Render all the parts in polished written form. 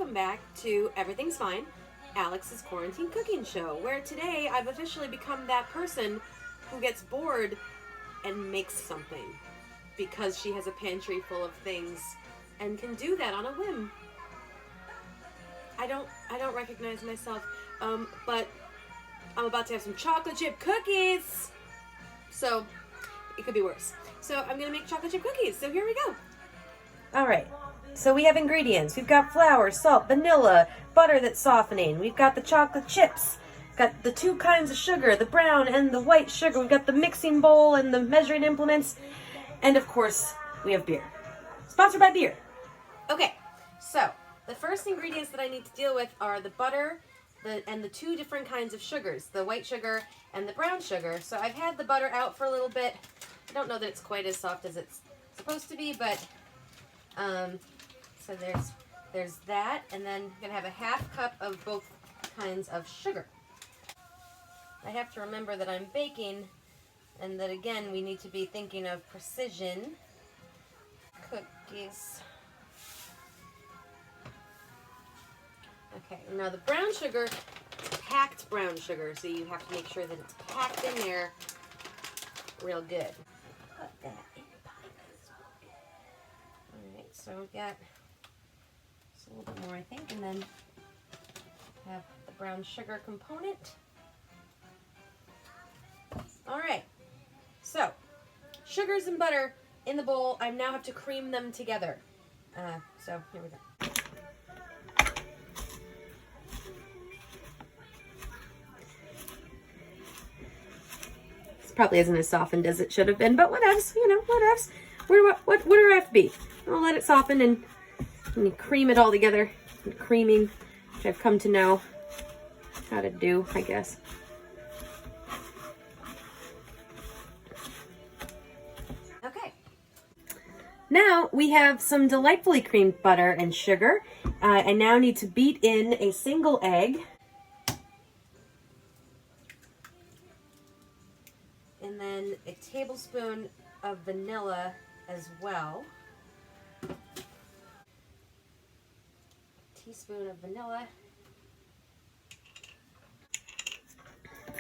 welcome back to Everything's Fine, Alex's Quarantine Cooking Show, where today I've officially become that person who gets bored and makes something because she has a pantry full of things and can do that on a whim. I don't recognize myself, but I'm about to have some chocolate chip cookies, so it could be worse. So I'm gonna make chocolate chip cookies, so here we go. All right, so we have ingredients. We've got flour, salt, vanilla, butter that's softening. We've got the chocolate chips. Got the two kinds of sugar, the brown and the white sugar. We've got the mixing bowl and the measuring implements. And of course, we have beer. Sponsored by beer. Okay, so the first ingredients that I need to deal with are the butter and the two different kinds of sugars, the white sugar and the brown sugar. So I've had the butter out for a little bit. I don't know that it's quite as soft as it's supposed to be, but so there's that, and then I'm gonna have a half cup of both kinds of sugar. I have to remember that I'm baking, and that again we need to be thinking of precision. Cookies. Okay, now the brown sugar, packed brown sugar, so you have to make sure that it's packed in there real good. Put that in the pie. Alright, so we've got just a little bit more, I think, and then have the brown sugar component. Alright, so sugars and butter in the bowl. I now have to cream them together. So here we go. Probably isn't as softened as it should have been, but whatevs, you know, whatevs. What do I have to be? I'll let it soften and you cream it all together. And creaming, which I've come to know how to do, I guess. Okay. Now we have some delightfully creamed butter and sugar. I now need to beat in a single egg. And then a tablespoon of vanilla as well. A teaspoon of vanilla.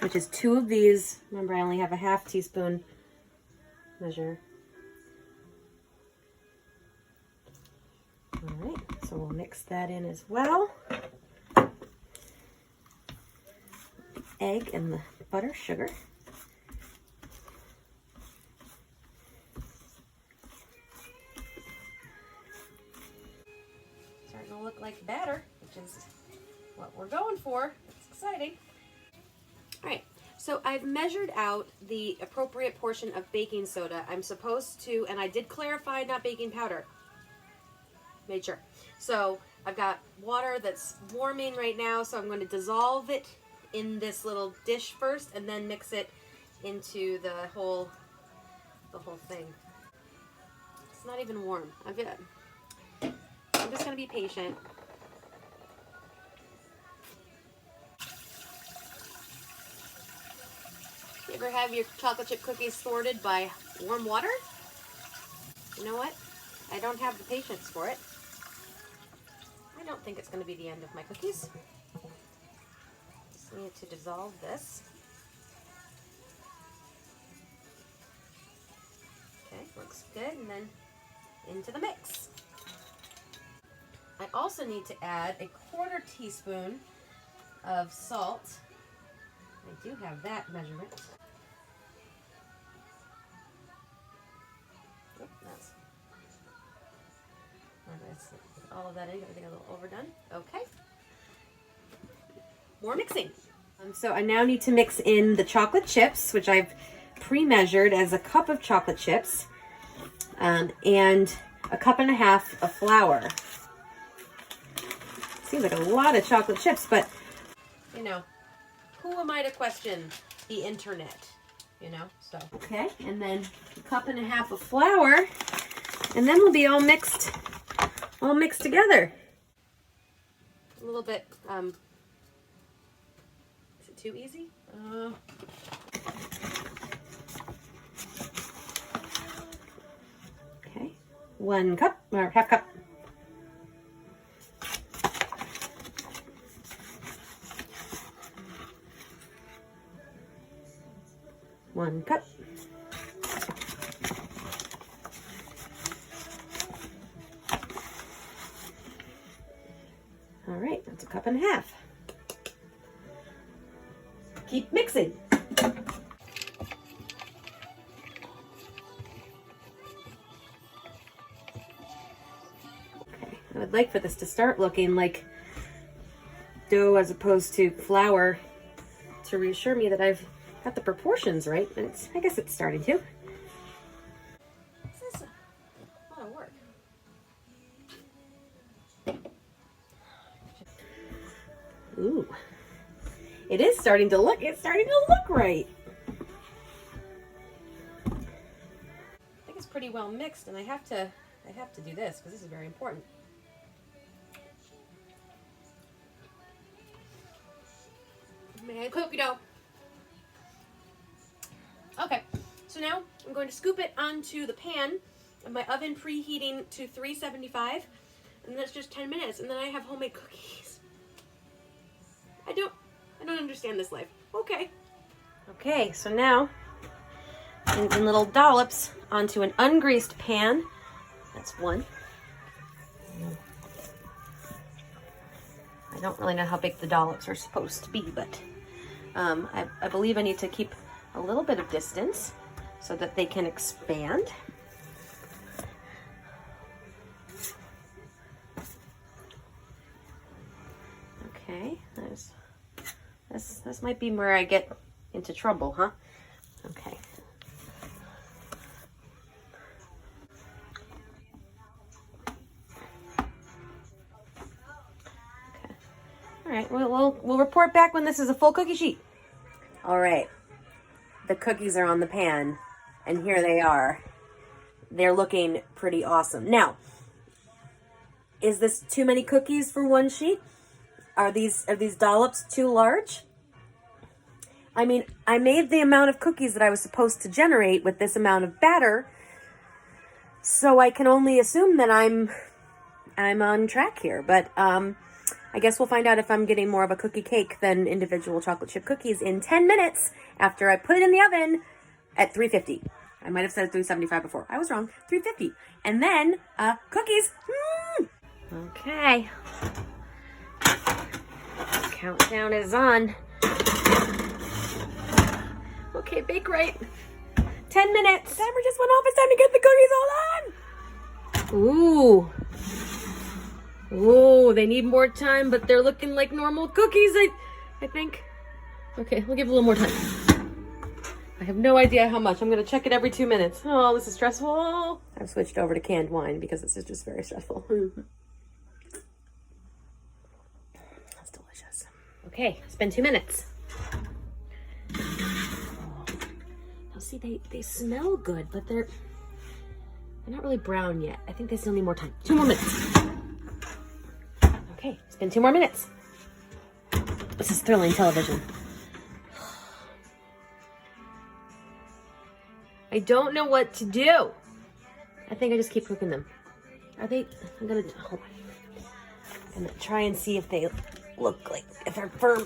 Which is 2 of these. Remember, I only have a half teaspoon measure. All right, so we'll mix that in as well. The egg and the butter, sugar. Look like batter, which is what we're going for. It's exciting. All right, so I've measured out the appropriate portion of baking soda. I'm supposed to, and I did clarify, not baking powder. Made sure. So I've got water that's warming right now, so I'm going to dissolve it in this little dish first, and then mix it into the whole thing. It's not even warm. I'm just going to be patient. You ever have your chocolate chip cookies sorted by warm water? You know what? I don't have the patience for it. I don't think it's going to be the end of my cookies. Just need to dissolve this. Okay, looks good. And then into the mix. I also need to add a 1/4 teaspoon of salt. I do have that measurement. Oh, that's all of that in, everything a little overdone. Okay. More mixing. So I now need to mix in the chocolate chips, which I've pre-measured as a cup of chocolate chips, and a 1.5 cups of flour. Seems like a lot of chocolate chips, but you know, who am I to question the internet? You know, so okay, and then a 1.5 cups of flour, and then we'll be all mixed together. A little bit. Is it too easy? Okay, 1 cup or 1/2 cup. 1 cup. All right, that's 1.5 cups. Keep mixing. Okay, I would like for this to start looking like dough as opposed to flour to reassure me that I've got the proportions right. And I guess it's starting to. This is a lot of work. Ooh, it is starting to look. It's starting to look right. I think it's pretty well mixed, and I have to do this because this is very important. Man, cookie dough. Okay, so now I'm going to scoop it onto the pan of my oven preheating to 375, and that's just 10 minutes, and then I have homemade cookies. I don't understand this life. Okay. Okay, so now in little dollops onto an ungreased pan. That's 1. I don't really know how big the dollops are supposed to be, but I believe I need to keep a little bit of distance so that they can expand. Okay, this might be where I get into trouble, huh? Okay. All right, we'll report back when this is a full cookie sheet. All right, the cookies are on the pan, and here they are. They're looking pretty awesome. Now, is this too many cookies for one sheet? Are these dollops too large? I mean, I made the amount of cookies that I was supposed to generate with this amount of batter, so I can only assume that I'm on track here. But I guess we'll find out if I'm getting more of a cookie cake than individual chocolate chip cookies in 10 minutes after I put it in the oven at 350. I might have said 375 before. I was wrong. 350. And then cookies. Okay. Countdown is on. Okay, bake right. 10 minutes. Timer just went off. It's time to get the cookies all on. Ooh. Ooh, they need more time, but they're looking like normal cookies, I think. Okay, we'll give it a little more time. I have no idea how much. I'm going to check it every 2 minutes. Oh, this is stressful. I've switched over to canned wine because this is just very stressful. That's delicious. Okay, it's been 2 minutes. Now see, they smell good, but they're not really brown yet. I think they still need more time. 2 more minutes. Okay, it's been 2 more minutes. This is thrilling television. I don't know what to do. I think I just keep cooking them. Are they? I'm gonna hold on. I'm gonna try and see if they look like if they're firm.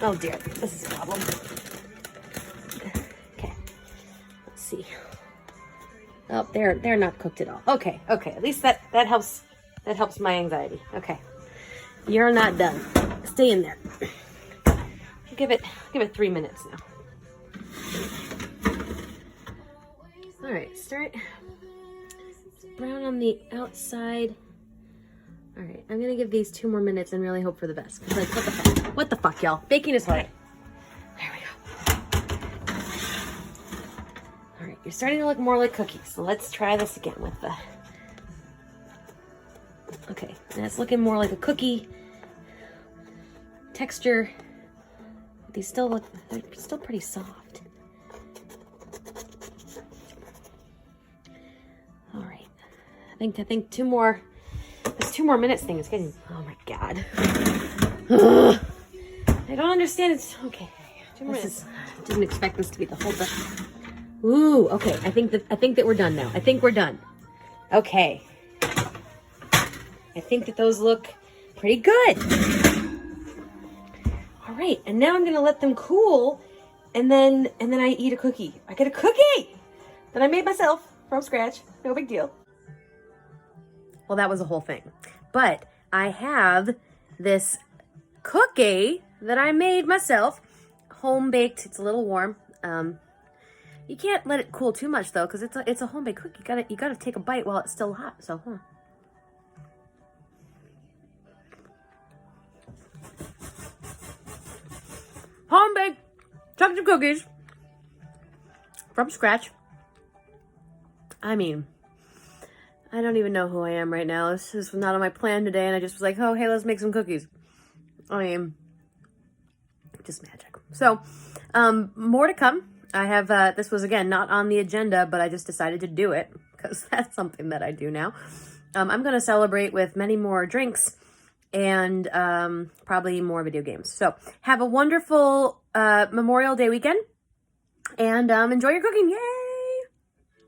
Oh dear, this is a problem. Okay, let's see. Oh, they're not cooked at all. Okay. At least that helps. That helps my anxiety. Okay, you're not done. Stay in there. Give it 3 minutes now. All right, start brown on the outside. All right, I'm gonna give these 2 more minutes and really hope for the best. Like, what the fuck? What the fuck, y'all? Baking is hard. There we go. All right, you're starting to look more like cookies. So let's try this again with the. Okay, and it's looking more like a cookie texture. They're still pretty soft. All right, I think 2 more. This 2 more minutes thing is getting. Oh my god. Ugh. I don't understand. It's okay. 2 more minutes. Didn't expect this to be the whole thing. Ooh. Okay. I think that we're done now. I think we're done. Okay. I think that those look pretty good. All right, and now I'm gonna let them cool and then I eat a cookie. I get a cookie that I made myself from scratch. No big deal. Well, that was a whole thing. But I have this cookie that I made myself, home baked. It's a little warm. You can't let it cool too much though, because it's a home baked cookie. You gotta take a bite while it's still hot. So, home baked chocolate cookies from scratch. I mean, I don't even know who I am right now. This is not on my plan today, and I just was like, oh, hey, let's make some cookies. I mean, just magic. So, more to come. I have, this was, again, not on the agenda, but I just decided to do it, because that's something that I do now. I'm going to celebrate with many more drinks, and probably more video games. So, have a wonderful Memorial Day weekend, and enjoy your cooking. Yay!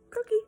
Cookie.